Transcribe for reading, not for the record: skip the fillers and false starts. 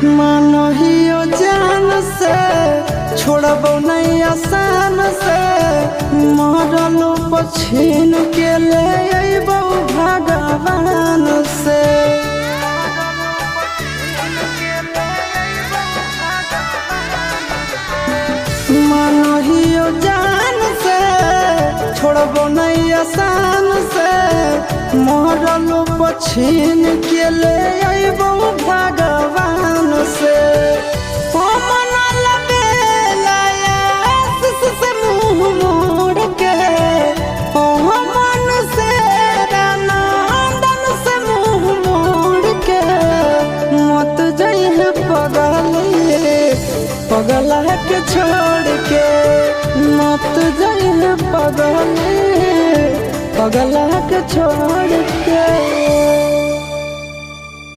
मानहियो जान से छोड़बो नहीं आसान से मरलो पछीन के ले अइबो भगवान से। मानहियो जान से छोड़बो नहीं आसान से मरलो पछीन के ले अइबो भगवान से। पगला के छोड़ के मत जाइए पगला के छोड़ के।